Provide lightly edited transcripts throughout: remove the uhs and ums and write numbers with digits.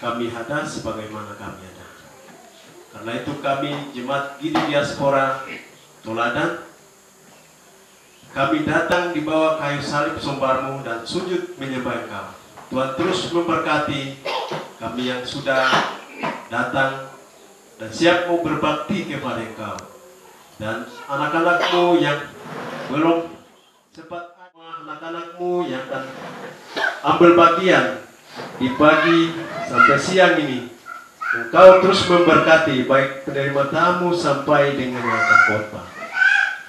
kami ada sebagaimana kami ada. Karena itu kami jemaat Gidi Diaspora Toladan, kami datang di bawah kayu salib sombarmu dan sujud menyembah Engkau. Tuhan terus memberkati kami yang sudah datang dan siap mau berbakti kepada Engkau. Dan anak-anakmu yang belum sempat, anak-anakmu yang akan ambil bagian di pagi sampai siang ini, Engkau terus memberkati baik penerima tamu sampai dengan yang akan khotbah.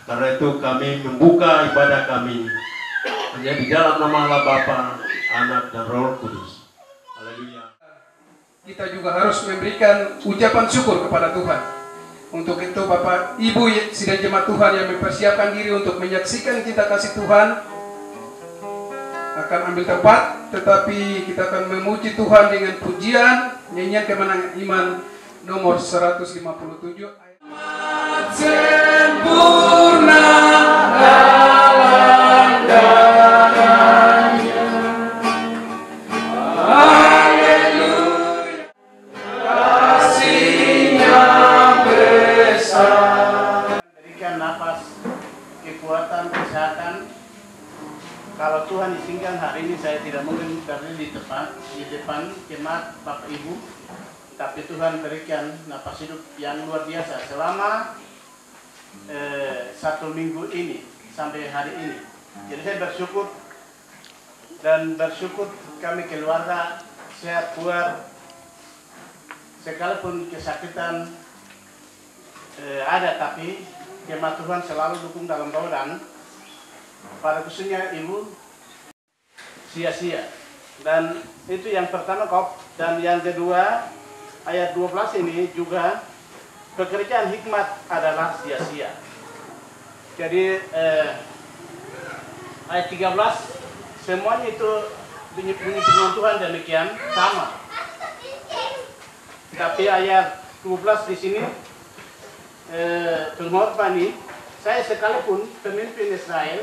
Karena itu kami membuka ibadah kami hanya di dalam nama Allah Bapa, Anak dan Roh Kudus. Haleluya. Kita juga harus memberikan ucapan syukur kepada Tuhan. Untuk itu Bapak Ibu sidang jemaat Tuhan yang mempersiapkan diri untuk menyaksikan cinta kasih Tuhan akan ambil tempat, tetapi kita akan memuji Tuhan dengan pujian nyanyian kemenangan iman nomor 157 ayat sempurna dalam darahnya. Haleluya, kasih-Nya besar. Berikan nafas kekuatan, kesehatan. Kalau Tuhan izinkan hari ini saya tidak mungkin berdiri di depan jemaat Bapak Ibu, tapi Tuhan berikan nafas hidup yang luar biasa selama 1 minggu ini sampai hari ini. Jadi saya bersyukur dan bersyukur kami keluarga sehat kuat, sekalipun kesakitan ada, tapi jemaat Tuhan selalu dukung dalam doa dan pada khususnya ibu sia-sia. Dan itu yang pertama kok. Dan yang kedua ayat 12 ini juga pekerjaan hikmat adalah sia-sia. Jadi ayat 13 semuanya itu bunyi firman Tuhan demikian sama. Tapi ayat 12 di sini pengkhotbah ini, saya sekalipun pemimpin Israel,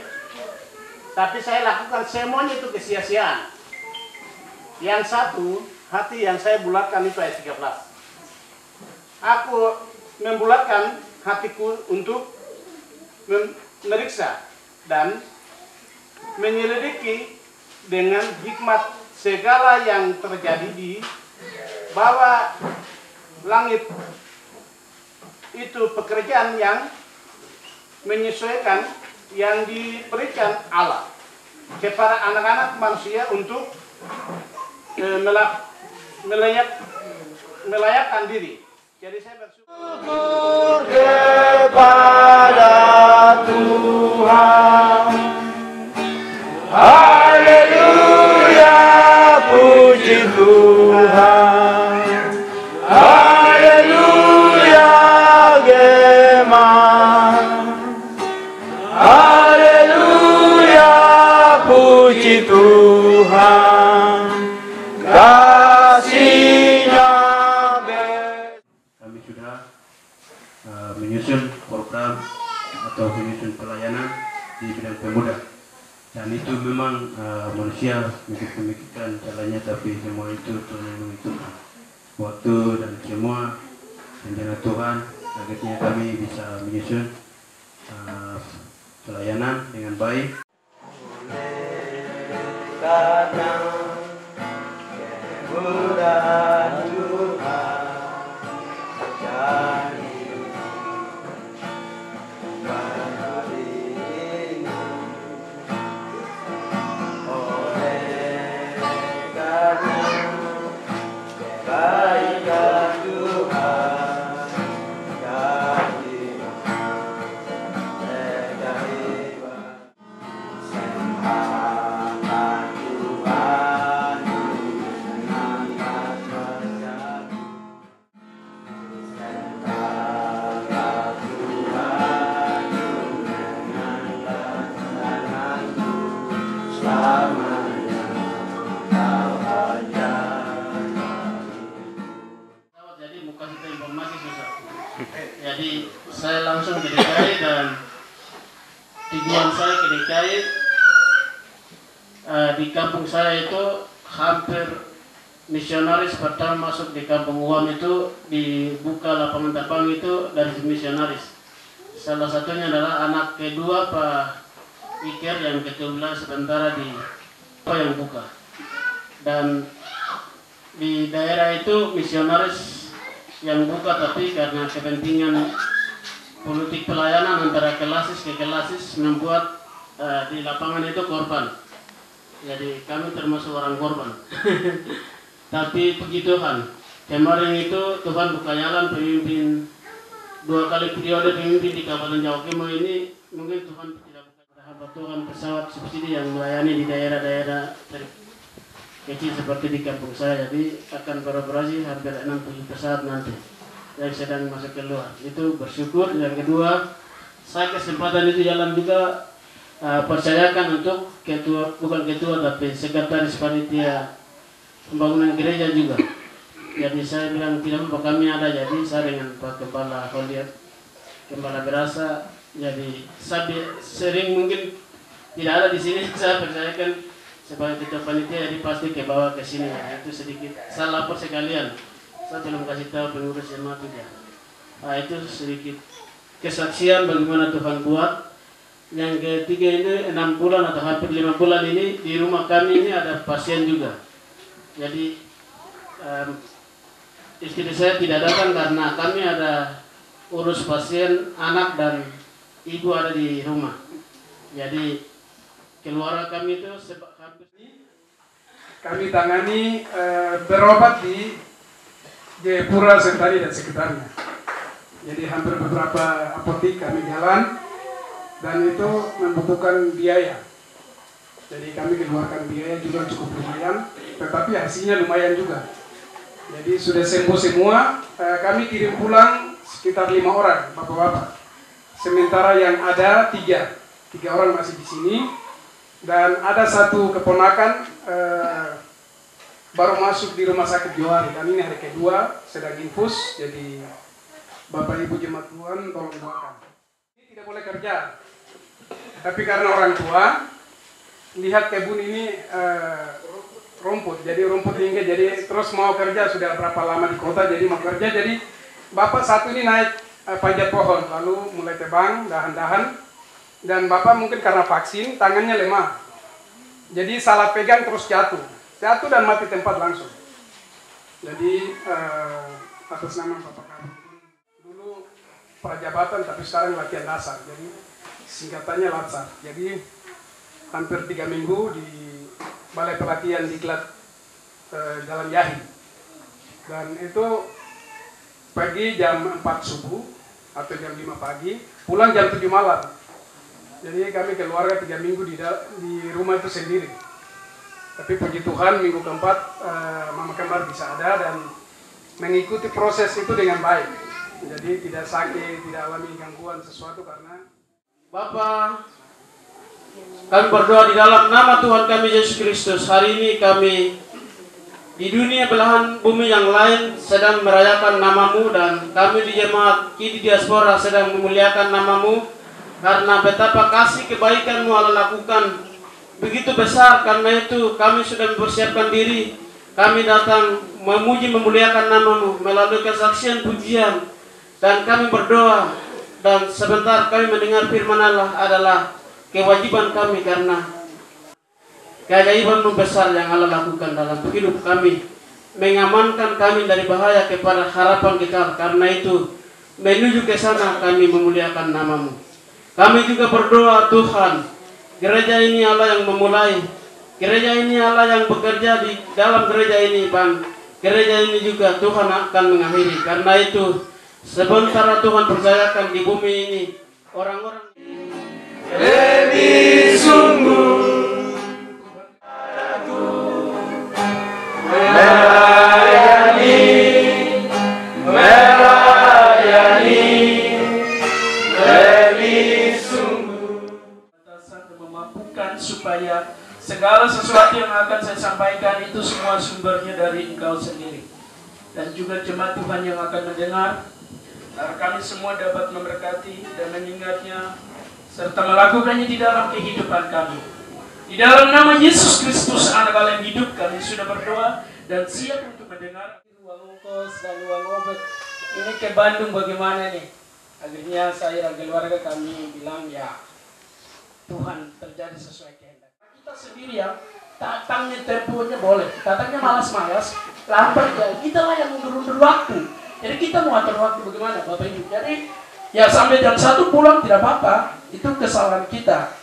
tapi saya lakukan semuanya itu kesia-siaan. Yang satu, hati yang saya bulatkan itu ayat 13. Aku membulatkan hatiku untuk memeriksa dan menyelidiki dengan hikmat segala yang terjadi di bawah langit. Itu pekerjaan yang menyesuaikan yang diberikan Allah kepada anak-anak manusia untuk melayakkan diri. Jadi saya bersyukur kepada Tuhan. Haleluya, puji Tuhan. Haleluya, gemar. Haleluya, puji Tuhan, kasih-Nya besar. Kami sudah menyusun program atau menyusun pelayanan di bidang pemuda. Dan itu memang manusia memikirkan caranya, tapi semua itu Tuhan yang menentukan waktu dan semua rencana Tuhan. Akhirnya kami bisa menyusun pelayanan dengan baik. Karena kemudahan Tuhan jadi hari ini, oleh karena kebaikan Tuhan jadi jadi saya langsung ke DKI dan tujuan saya ke DKI di kampung saya itu hampir misionaris pertama masuk di Kampung Uam itu dibuka lapangan terbang itu dari misionaris. Salah satunya adalah anak kedua Pak Iker yang kebetulan sementara di apa yang buka. Dan di daerah itu misionaris yang buka, tapi karena kepentingan politik pelayanan antara kelasis ke kelasis membuat di lapangan itu korban. Jadi kami termasuk orang korban. Tapi puji Tuhan, kemarin itu Tuhan buka jalan pemimpin 2 kali periode pemimpin di Kabupaten Jawa Timur ini. Mungkin Tuhan tidak buka sahabat Tuhan pesawat subsidi yang melayani di daerah-daerah kecil seperti di kampung saya. Jadi akan beroperasi hampir 60 pesawat nanti yang sedang masuk keluar. Itu bersyukur. Yang kedua, saya kesempatan itu jalan juga percayakan untuk ketua, bukan ketua tapi sekretaris panitia pembangunan gereja juga. Jadi saya bilang tidak apa kami ada, jadi saya dengan Pak Kepala Holiat, Kepala Berasa, jadi saya sering mungkin tidak ada di sini, saya percayakan sebagai ketua panitia, jadi pasti ke bawah ke sini. Ya. Itu sedikit saya lapor sekalian, saya belum kasih tahu pengurus jemaat juga. Nah, itu sedikit kesaksian bagaimana Tuhan buat. Yang ketiga ini 6 bulan atau hampir 5 bulan ini di rumah kami ini ada pasien juga. Jadi istri saya tidak datang karena kami ada urus pasien, anak dan ibu ada di rumah. Jadi keluarga kami itu hampir kami tangani berobat di Jayapura, Sentani dan sekitarnya. Jadi hampir beberapa apotek kami jalan dan itu membutuhkan biaya. Jadi kami keluarkan biaya juga cukup lumayan, tetapi hasilnya lumayan juga. Jadi sudah sembuh semua, kami kirim pulang sekitar 5 orang, bapak-bapak. Sementara yang ada 3 orang masih di sini, dan ada 1 keponakan baru masuk di rumah sakit Johari, dan ini hari kedua sedang infus. Jadi Bapak Ibu jemaat Tuhan tolong doakan. Ini tidak boleh kerja, tapi karena orang tua lihat kebun ini rumput, jadi rumput tinggi, jadi terus mau kerja sudah berapa lama di kota, jadi mau kerja, jadi bapak satu ini naik panjat pohon, lalu mulai tebang dahan-dahan, dan bapak mungkin karena vaksin tangannya lemah, jadi salah pegang terus jatuh dan mati tempat langsung. Jadi atas nama bapak kami dulu prajabatan, tapi sekarang latihan dasar, jadi singkatannya Latsar. Jadi hampir 3 minggu di balai pelatihan di Klat Jalan Yahi, dan itu pagi jam 4 subuh atau jam 5 pagi, pulang jam 7 malam. Jadi kami keluarga 3 minggu di rumah itu sendiri. Tapi puji Tuhan minggu keempat Mama Kembar bisa ada dan mengikuti proses itu dengan baik. Jadi tidak sakit, tidak alami gangguan sesuatu karena Bapak, kami berdoa di dalam nama Tuhan kami Yesus Kristus. Hari ini kami di dunia belahan bumi yang lain sedang merayakan namamu, dan kami di jemaat Kidi Diaspora sedang memuliakan namamu karena betapa kasih kebaikanmu Allah lakukan begitu besar. Karena itu kami sudah mempersiapkan diri, kami datang memuji memuliakan namamu melalui kesaksian pujian, dan kami berdoa. Dan sebentar kami mendengar firman Allah adalah kewajiban kami karena keajaiban besar yang Allah lakukan dalam hidup kami, mengamankan kami dari bahaya kepada harapan kekal. Karena itu menuju ke sana kami memuliakan namamu. Kami juga berdoa Tuhan, gereja ini Allah yang memulai, gereja ini Allah yang bekerja di dalam gereja ini, dan gereja ini juga Tuhan akan mengakhiri. Karena itu sebentar Tuhan percayakan di bumi ini orang-orang lebih sungguh melayani lebih sungguh. Batasan dan memampukan supaya segala sesuatu yang akan saya sampaikan itu semua sumbernya dari Engkau sendiri, dan juga jemaat Tuhan yang akan mendengar. Kami semua dapat memberkati dan mengingatnya serta melakukannya di dalam kehidupan kami. Di dalam nama Yesus Kristus, Anak Allah yang hidup, kami sudah berdoa dan siap untuk mendengar. Uang ongkos dan uang obat ini ke Bandung bagaimana nih? Akhirnya saya dan keluarga kami bilang ya Tuhan terjadi sesuai kehendak. Kita sendiri ya, datangnya temponya boleh, datangnya malas-malas, lambat ya, kita lah yang mundur-mundur waktu. Jadi kita mau atur waktu bagaimana Bapak Ibu. Jadi ya sampai jam 1 pulang tidak apa-apa, itu kesalahan kita.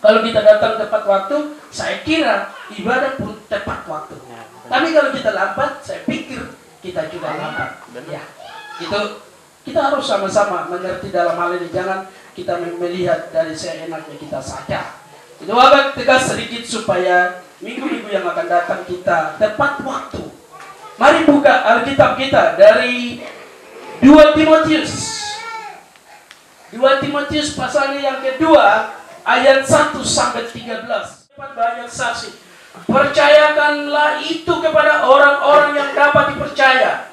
Kalau kita datang tepat waktu, saya kira ibadah pun tepat waktu. Tapi kalau kita lambat, saya pikir kita juga lambat. Ya, itu kita harus sama-sama mengerti dalam hal ini. Jangan kita melihat dari seenaknya kita saja. Itu Bapak tegas sedikit supaya minggu-minggu yang akan datang kita tepat waktu. Mari buka Alkitab kita dari 2 Timotius. 2 Timotius pasalnya yang kedua ayat 1 sampai 13. Banyak saksi. Percayakanlah itu kepada orang-orang yang dapat dipercaya.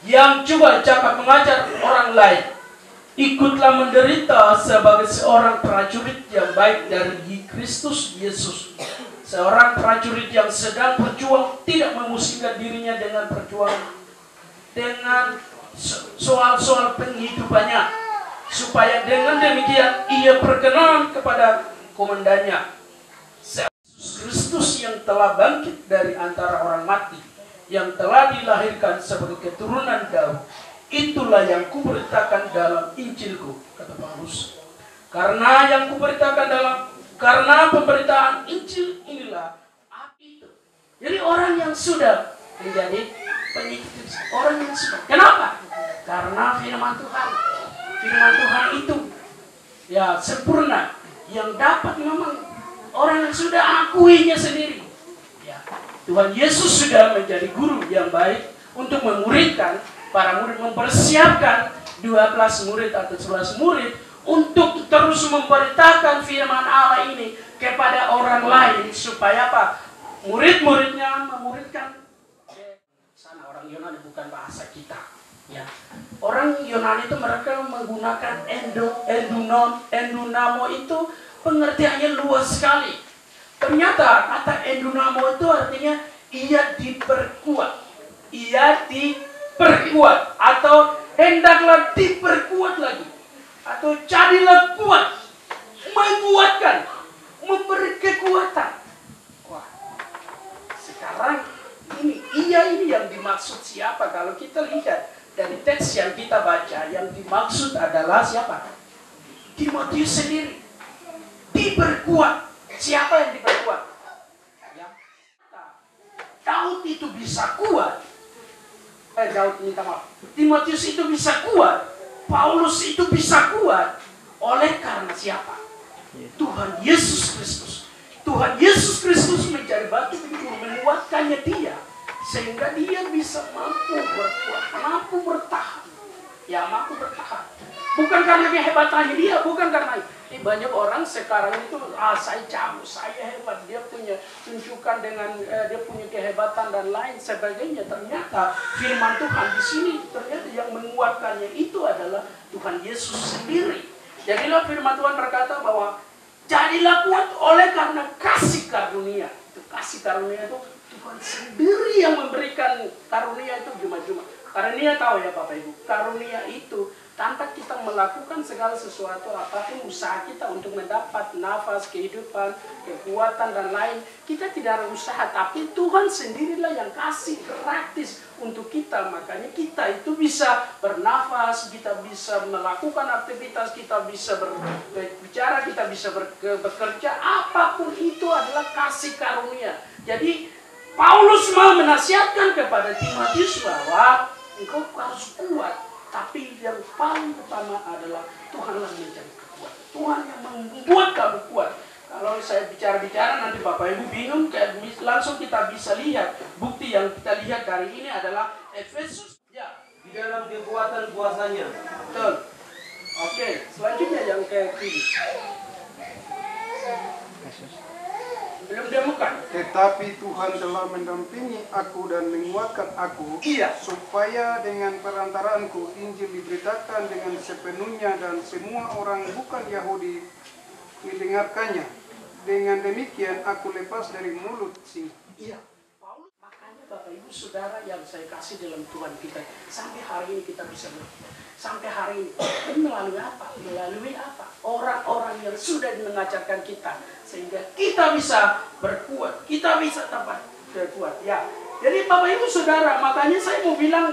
Yang juga dapat mengajar orang lain. Ikutlah menderita sebagai seorang prajurit yang baik dari Kristus Yesus. Seorang prajurit yang sedang berjuang tidak memusingkan dirinya dengan berjuang dengan soal-soal penghidupannya, supaya dengan demikian ia berkenan kepada komandannya. Yesus Kristus yang telah bangkit dari antara orang mati, yang telah dilahirkan sebagai keturunan Daud, itulah yang kuberitakan dalam Injilku, kata Paulus. Karena pemberitaan Injil inilah itu. Jadi orang yang sudah menjadi pengikut, orang yang sudah. Kenapa? Karena firman Tuhan itu ya sempurna, yang dapat memang orang yang sudah akuinya sendiri. Ya, Tuhan Yesus sudah menjadi guru yang baik untuk memuridkan para murid, mempersiapkan 12 murid atau 11 murid untuk terus memberitakan firman Allah ini kepada orang lain, supaya apa? Murid-muridnya memuridkan. Sana orang Yunani bukan bahasa kita. Ya, orang Yunani itu mereka menggunakan endunamo itu pengertiannya luas sekali. Ternyata kata endunamo itu artinya ia diperkuat, atau hendaklah diperkuat lagi, atau jadilah kuat, menguatkan, memberi kekuatan. Wah, sekarang ini yang dimaksud siapa? Kalau kita lihat dari teks yang kita baca, yang dimaksud adalah siapa? Timotius sendiri diperkuat. Siapa yang diperkuat? Ya. Daud itu bisa kuat. Timotius itu bisa kuat. Paulus itu bisa kuat. Oleh karena siapa? Tuhan Yesus Kristus. Tuhan Yesus Kristus menjadi batu pintu, menguatkannya dia, sehingga dia bisa mampu berkuat, mampu bertahan. Ya, mampu bertahan. Bukan karena kehebatannya dia, bukan karena banyak orang sekarang itu saya jago, saya hebat, dia punya tunjukkan dengan dia punya kehebatan dan lain sebagainya. Ternyata firman Tuhan di sini ternyata yang menguatkannya itu adalah Tuhan Yesus sendiri. Jadilah firman Tuhan berkata bahwa jadilah kuat oleh karena kasih karunia. Itu kasih karunia itu Tuhan sendiri yang memberikan karunia itu cuma-cuma. Karunia tahu ya Bapak Ibu, karunia itu tanpa kita melakukan segala sesuatu, apapun usaha kita untuk mendapat nafas, kehidupan, kekuatan dan lain, kita tidak ada usaha, tapi Tuhan sendirilah yang kasih gratis untuk kita. Makanya kita itu bisa bernafas, kita bisa melakukan aktivitas, kita bisa berbicara, kita bisa bekerja, apapun itu adalah kasih karunia. Jadi Paulus mau menasihatkan kepada Timotius bahwa engkau harus kuat. Tapi yang paling pertama adalah Tuhanlah menjadi kuat. Tuhan yang membuat kamu kuat. Kalau saya bicara-bicara nanti Bapak Ibu bingung, langsung kita bisa lihat. Bukti yang kita lihat dari ini adalah Efesus. Ya, Di dalam kekuatan kuasanya. betul. Oke, selanjutnya yang ketiga. Belum ditemukan. Tetapi Tuhan telah mendampingi aku dan menguatkan aku, Iya. supaya dengan perantaraanku Injil diberitakan dengan sepenuhnya dan semua orang bukan Yahudi mendengarkannya. Dengan demikian aku lepas dari mulut singa. Iya. Ibu Saudara yang saya kasih dalam Tuhan kita, sampai hari ini kita bisa sampai hari ini melalui apa? Melalui apa? Orang-orang yang sudah mengajarkan kita sehingga kita bisa berkuat, kita bisa dapat berkuat. Ya, jadi Bapak Ibu Saudara, makanya saya mau bilang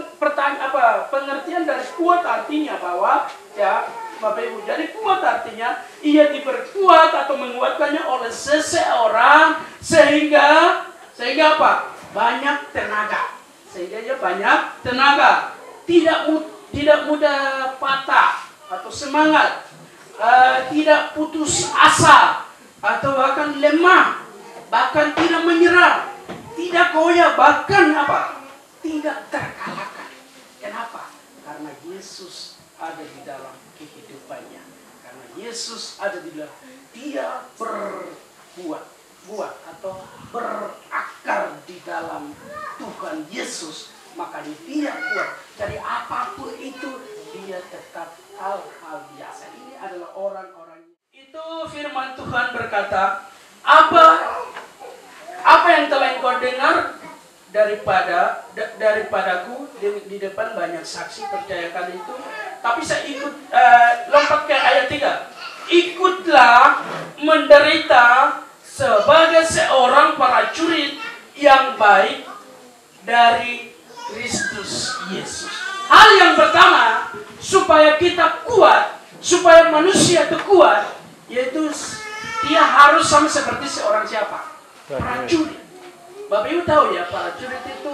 pengertian dari kuat artinya bahwa ya Bapak Ibu, jadi kuat artinya ia diperkuat atau menguatkannya oleh seseorang sehingga apa? Banyak tenaga. Sehingga dia banyak tenaga. Tidak mudah patah atau semangat, tidak putus asa atau bahkan lemah, bahkan tidak menyerah, tidak goyah, bahkan apa? Tidak terkalahkan. Kenapa? Karena Yesus ada di dalam kehidupannya. Karena Yesus ada di dalam, dia berbuat atau berakar di dalam Tuhan Yesus, makanya dia kuat. Jadi apapun itu dia tetap hal-hal biasa. Ini adalah orang-orang. Itu firman Tuhan berkata, apa yang telah engkau dengar daripadaku, di depan banyak saksi, percayakan itu. Tapi saya ikut lompat ke ayat 3. Ikutlah menderita sebagai seorang prajurit yang baik dari Kristus Yesus. Hal yang pertama, supaya kita kuat, supaya manusia itu kuat, yaitu dia harus sama seperti seorang siapa? Prajurit. Bapak Ibu tahu ya, prajurit itu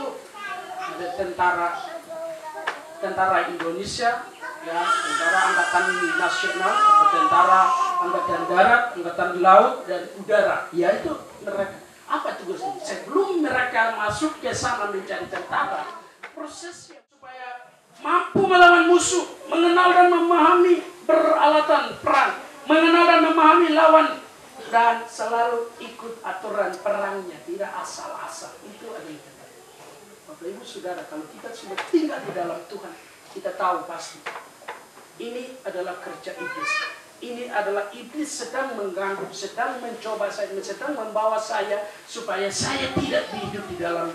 ada tentara Indonesia, ya, tentara angkatan nasional, atau tentara angkatan darat, angkatan laut dan udara. Ya, itu mereka. Apa tugasnya? Sebelum mereka masuk ke sana menjadi tentara, prosesnya supaya mampu melawan musuh, mengenal dan memahami peralatan perang, mengenal dan memahami lawan, dan selalu ikut aturan perangnya, tidak asal-asal. Itu adalah Bapak Ibu Saudara, kalau kita sudah tinggal di dalam Tuhan, kita tahu pasti ini adalah kerja iblis. Ini adalah iblis sedang mengganggu, sedang mencoba saya, sedang membawa saya supaya saya tidak hidup di dalam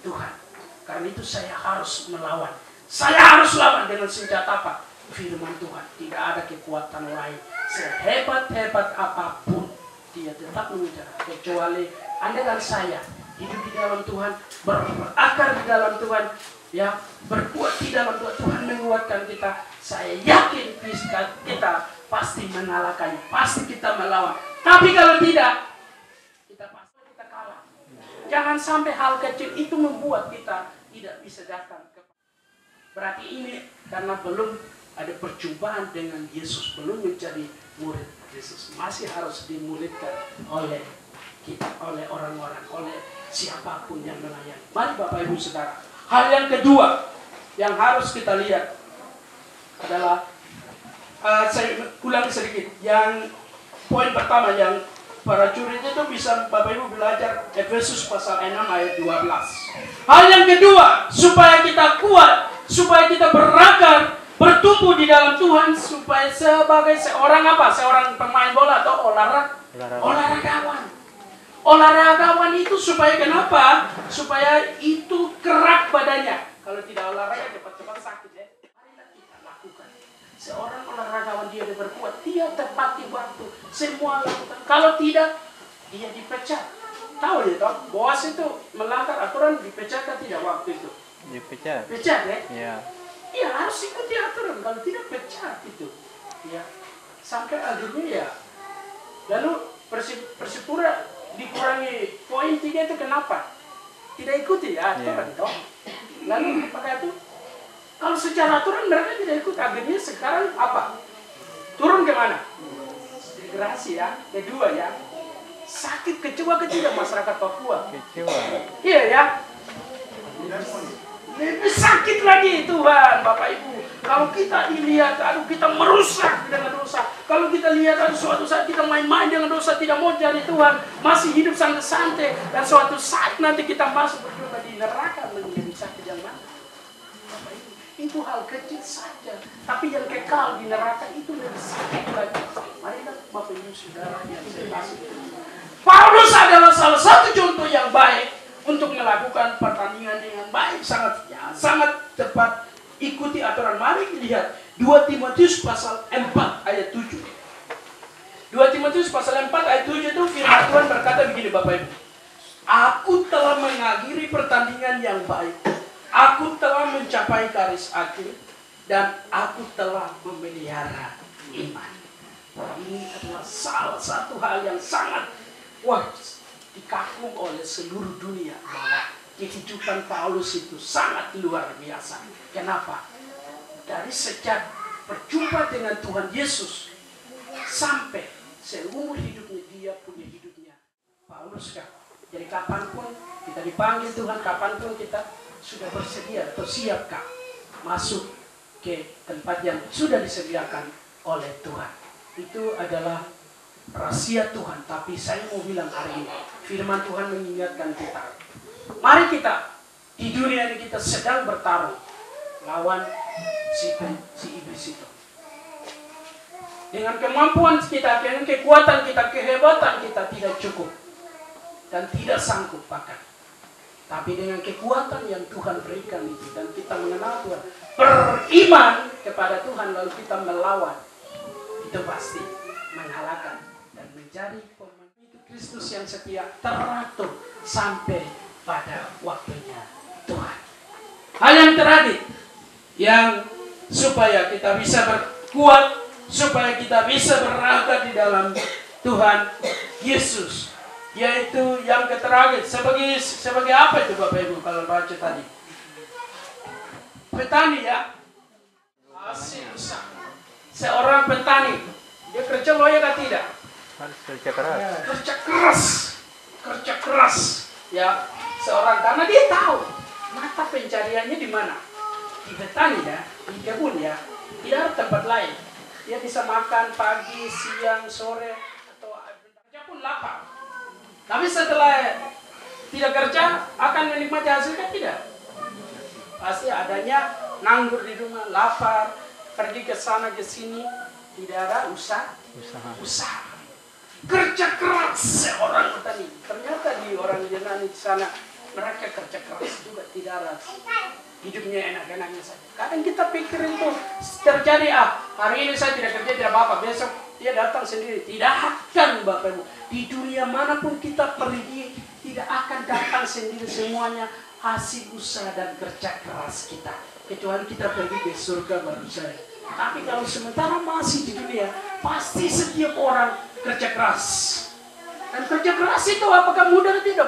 Tuhan. Karena itu saya harus melawan. Saya harus lawan dengan senjata apa? Firman Tuhan. Tidak ada kekuatan lain. Sehebat-hebat apapun, dia tetap mengejar. Kecuali Anda dan saya hidup di dalam Tuhan, berakar di dalam Tuhan, ya, berkuat di dalam Tuhan. Tuhan menguatkan kita. Saya yakin kita pasti mengalahkannya, pasti kita melawan. Tapi kalau tidak, kita pasti kalah. Jangan sampai hal kecil itu membuat kita tidak bisa datang. Berarti ini karena belum ada perjumpaan dengan Yesus, belum menjadi murid Yesus. Masih harus dimuridkan oleh kita, oleh orang-orang, oleh siapapun yang melayani. Mari Bapak Ibu Saudara. Hal yang kedua yang harus kita lihat adalah, saya ulang sedikit. Yang poin pertama, yang prajurit itu bisa Bapak Ibu belajar Efesus pasal 6 ayat 12. Hal yang kedua, supaya kita kuat, supaya kita berakar, bertumbuh di dalam Tuhan, supaya sebagai seorang apa? Seorang pemain bola atau olahragawan. Olahragaan itu supaya kenapa? Supaya itu kerak badannya. Kalau tidak olahraga cepat-cepat sakit ya. Marilah kita lakukan. Seorang olahragawan dia berkuat, dia tepati waktu, semua lakukan. Kalau tidak, dia dipecat. Tahu ya toh, bos itu melanggar aturan dipecat kan tidak waktu itu? Dipecat. Pecat ya? Iya. Iya, harus ikuti aturan. Kalau tidak pecat itu, ya. Sampai akhirnya ya. Lalu Persipura dikurangi poin 3 itu kenapa? Tidak ikuti ya aturan toh. Lalu apakah itu? Kalau secara aturan mereka tidak ikut, akhirnya sekarang apa? Turun ke mana? Degradasi ya. Kedua ya, sakit kecewa ketiga masyarakat Papua. Kecewa. Iya ya. Lebih sakit lagi Tuhan, Bapak Ibu. Kalau kita dilihat, aduh kita merusak dengan dosa. Kalau kita lihat, aduh suatu saat kita main-main dengan dosa, tidak mau cari Tuhan, masih hidup santai-santai, dan suatu saat nanti kita masuk berjumpa di neraka, menjadi sakit yang mana? Bapak Ibu, itu hal kecil saja, tapi yang kekal di neraka itu lebih sakit lagi. Marilah Bapak Ibu Saudara yang saya kasih. Paulus adalah salah satu contoh yang baik untuk melakukan pertandingan di sangat tepat. Ikuti aturan. Mari lihat 2 Timotius pasal 4 ayat 7. 2 Timotius pasal 4 ayat 7 itu firman Tuhan berkata begini Bapak Ibu. Aku telah mengakhiri pertandingan yang baik. Aku telah mencapai garis akhir. Dan aku telah memelihara iman. Ini adalah salah satu hal yang sangat dikagum oleh seluruh dunia. Bahwa kehidupan Paulus itu sangat luar biasa. Kenapa? Dari sejak berjumpa dengan Tuhan Yesus sampai seumur hidupnya dia punya hidupnya Paulus kan. Jadi kapanpun kita dipanggil Tuhan, kapanpun kita sudah bersedia atau siapkah masuk ke tempat yang sudah disediakan oleh Tuhan. Itu adalah rahasia Tuhan. Tapi saya mau bilang hari ini, firman Tuhan mengingatkan kita. Mari kita di dunia ini kita sedang bertarung lawan si iblis itu. Dengan kemampuan kita, dengan kekuatan kita, kehebatan kita tidak cukup dan tidak sanggup bahkan. Tapi dengan kekuatan yang Tuhan berikan itu dan kita mengenal Tuhan, beriman kepada Tuhan lalu kita melawan, itu pasti mengalahkan dan menjadi pemimpin Kristus yang setia teratur sampai pada waktunya Tuhan. Hal yang terakhir yang supaya kita bisa berkuat, supaya kita bisa berangkat di dalam Tuhan Yesus, yaitu yang terakhir sebagai apa itu Bapak Ibu kalau baca tadi? Petani ya, hasil usaha. Seorang petani dia kerja loyal atau tidak? Harus kerja keras. Kerja keras. Ya, seorang karena dia tahu mata pencariannya di mana. Di petani ya, di kebun ya, tidak ada tempat lain. Dia bisa makan pagi, siang, sore, atau kerja pun lapar. Tapi setelah tidak kerja, akan menikmati hasilnya tidak? Pasti adanya nganggur di rumah, lapar, pergi ke sana ke sini, tidak ada usaha. Kerja keras seorang petani. Ternyata di orang Yunani di sana mereka kerja keras juga, tidak ada hidupnya enak-enaknya saja. Kadang kita pikir itu terjadi, hari ini saya tidak kerja, tidak apa-apa, besok dia datang sendiri. Tidak akan Bapak Ibu. Di dunia manapun kita pergi, tidak akan datang sendiri semuanya hasil usaha dan kerja keras kita. Kecuali kita pergi ke surga baru saja. Tapi kalau sementara masih di dunia, pasti setiap orang kerja keras. Dan kerja keras itu apakah mudah atau tidak?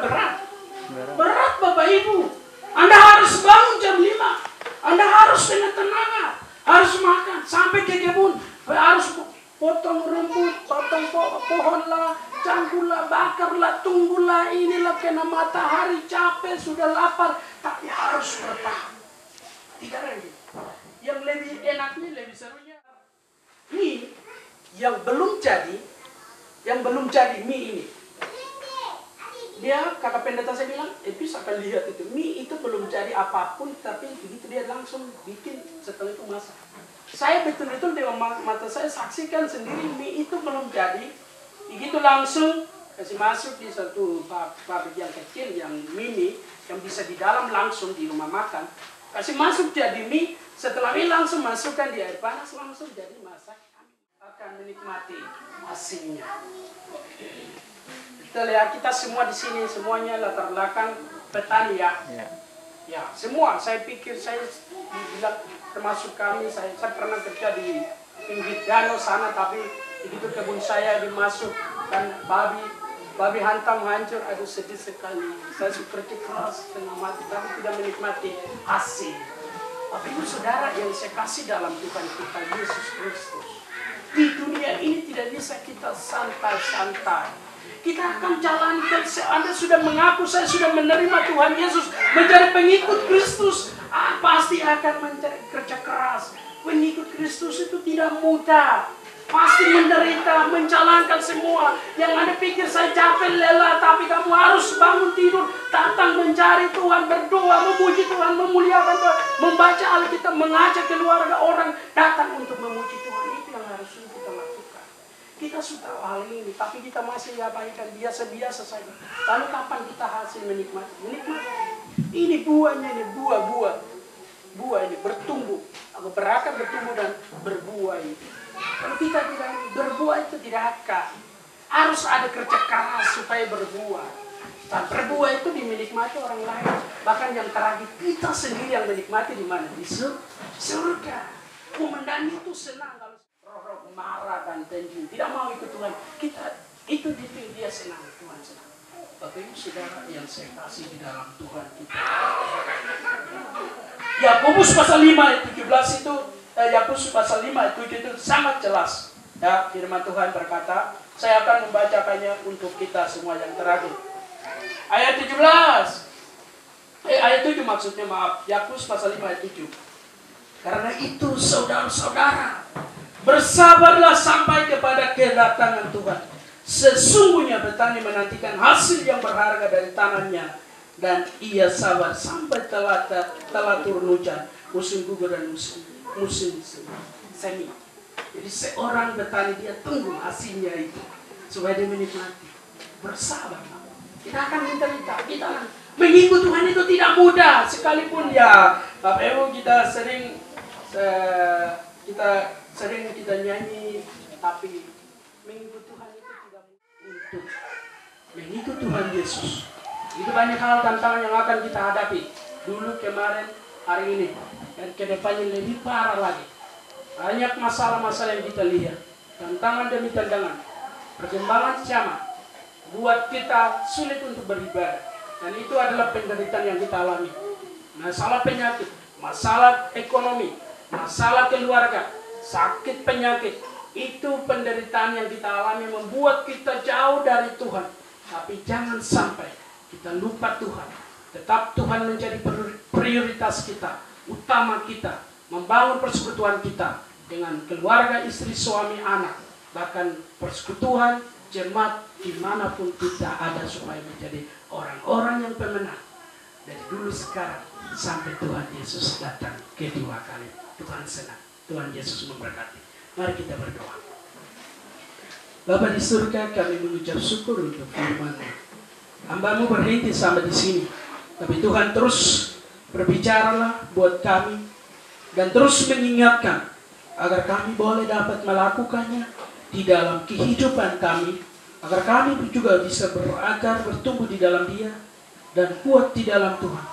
Berat Bapak Ibu. Anda harus bangun jam 5. Anda harus dengan tenaga. Harus makan. Sampai ke kebun. Harus potong rumput, potong pohon lah, cangkulah, bakarlah, tunggulah, inilah kena matahari, capek, sudah lapar. Tapi harus bertahan. Tidak lagi. Yang lebih enaknya, lebih serunya. Mie yang belum jadi mie ini. Dia, kakak pendeta saya bilang, bisa akan lihat itu. Mie itu belum jadi apapun, tapi begitu dia langsung bikin setelah itu masak. Saya betul-betul dengan mata saya saksikan sendiri mie itu belum jadi. Begitu langsung kasih masuk di satu pabrik yang kecil, yang mini, yang bisa di dalam langsung di rumah makan. Kasih masuk jadi mie, setelah mie langsung masukkan di air panas, langsung jadi masak. Akan menikmati hasilnya. Kita lihat, kita semua di sini semuanya latar belakang petani ya. Ya, semua. Saya pikir saya bilang termasuk kami. Saya pernah kerja di pinggir danau sana, tapi begitu kebun saya dimasuk dan babi hantam hancur. Aduh, sedih sekali. Saya sudah kerja keras setengah mati, tapi tidak menikmati hasil. Tapi itu saudara yang saya kasih dalam Tuhan kita Yesus Kristus. Di dunia ini tidak bisa kita santai-santai. Kita akan jalankan, Anda sudah mengaku, saya sudah menerima Tuhan Yesus menjadi pengikut Kristus, pasti akan mencari kerja keras. Pengikut Kristus itu tidak mudah, pasti menderita, menjalankan semua. Yang Anda pikir saya capek, lelah, tapi kamu harus bangun tidur, datang mencari Tuhan, berdoa, memuji Tuhan, memuliakan Tuhan, membaca Alkitab, mengajak keluarga orang datang untuk memuji Tuhan. Itu yang harus kita lakukan. Kita sudah hal ini, tapi kita masih abaikan biasa-biasa saja. Lalu kapan kita hasil menikmati? Ini buahnya, ini buah ini bertumbuh, berakar, bertumbuh dan berbuah ini. Kalau kita tidak berbuah itu tidak akan. Harus ada kerja keras supaya berbuah. Dan berbuah itu dinikmati orang lain. Bahkan yang terakhir kita sendiri yang menikmati di mana? Di surga. Komandan itu senang kalau roh marah dan tenju. Tidak mau ikut Tuhan. Kita itu dia senang, Tuhan senang. Bapak Ibu Saudara yang saya kasih di dalam Tuhan kita. Yakobus pasal 5 ayat 17 itu, Yakobus pasal 5 ayat 7 itu sangat jelas. Ya, firman Tuhan berkata, saya akan membacakannya untuk kita semua yang terakhir. Ayat 17. Ayat 7 maksudnya, maaf. Yakobus pasal 5 ayat 7. Karena itu saudara-saudara, bersabarlah sampai kepada kedatangan Tuhan. Sesungguhnya petani menantikan hasil yang berharga dari tangannya, dan ia sabar sampai telah turun hujan, musim gugur dan musim semi. Jadi seorang petani dia tunggu hasilnya itu supaya dia menikmati. Bersabar. Kita akan minta kita mengikut Tuhan itu tidak mudah, sekalipun ya Bapak Ibu kita sering nyanyi, tapi mengikut Tuhan itu tidak mudah. Untuk mengikut Tuhan Yesus itu banyak hal tantangan yang akan kita hadapi. Dulu, kemarin, hari ini, dan kedepannya lebih parah lagi. Banyak masalah-masalah yang kita lihat, tantangan demi tantangan, perkembangan zaman buat kita sulit untuk beribadah. Dan itu adalah penderitaan yang kita alami. Masalah penyakit, masalah ekonomi, masalah keluarga, sakit penyakit, itu penderitaan yang kita alami membuat kita jauh dari Tuhan. Tapi jangan sampai kita lupa Tuhan. Tetap Tuhan menjadi prioritas kita, utama kita, membangun persekutuan kita dengan keluarga, istri, suami, anak, bahkan persekutuan jemaat dimanapun kita ada, supaya menjadi orang-orang yang pemenang dari dulu sekarang sampai Tuhan Yesus datang kedua kali. Tuhan senang, Tuhan Yesus memberkati. Mari kita berdoa. Bapa di surga, kami mengucap syukur untuk firman-Mu. Hamba-Mu berhenti sampai di sini, tapi Tuhan terus berbicaralah buat kami dan terus mengingatkan agar kami boleh dapat melakukannya di dalam kehidupan kami, agar kami juga bisa berakar, bertumbuh di dalam Dia dan kuat di dalam Tuhan.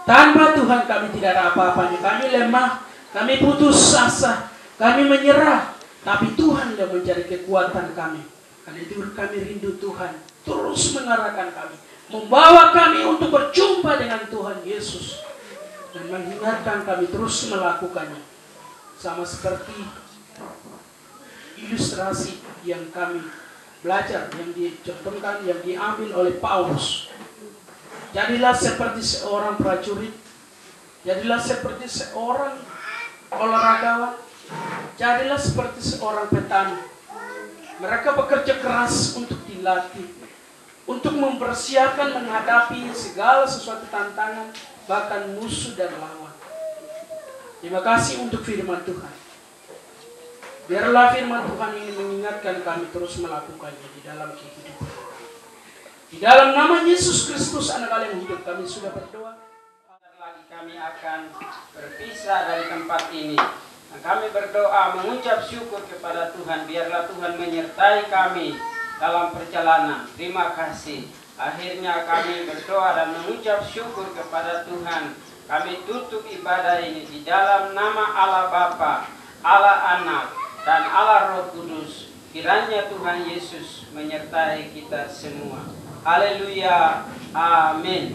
Tanpa Tuhan kami tidak ada apa-apanya. Kami lemah, kami putus asa, kami menyerah, tapi Tuhan yang mencari kekuatan kami. Karena itu kami rindu Tuhan terus mengarahkan kami, membawa kami untuk berjumpa dengan Tuhan Yesus, dan mengingatkan kami terus melakukannya. Sama seperti ilustrasi yang kami belajar, yang dicontohkan, yang diambil oleh Paulus. Jadilah seperti seorang prajurit, jadilah seperti seorang olahragawan, jadilah seperti seorang petani. Mereka bekerja keras untuk dilatih, untuk mempersiapkan menghadapi segala sesuatu tantangan, bahkan musuh dan lawan. Terima kasih untuk firman Tuhan. Biarlah firman Tuhan ini mengingatkan kami terus melakukannya di dalam kehidupan. Di dalam nama Yesus Kristus, Anak Allah yang hidup, kami sudah berdoa. Lagi kami akan berpisah dari tempat ini. Dan kami berdoa mengucap syukur kepada Tuhan. Biarlah Tuhan menyertai kami dalam perjalanan. Terima kasih. Akhirnya kami berdoa dan mengucap syukur kepada Tuhan. Kami tutup ibadah ini di dalam nama Allah Bapa, Allah Anak, dan Allah Roh Kudus. Kiranya Tuhan Yesus menyertai kita semua. Haleluya. Amin.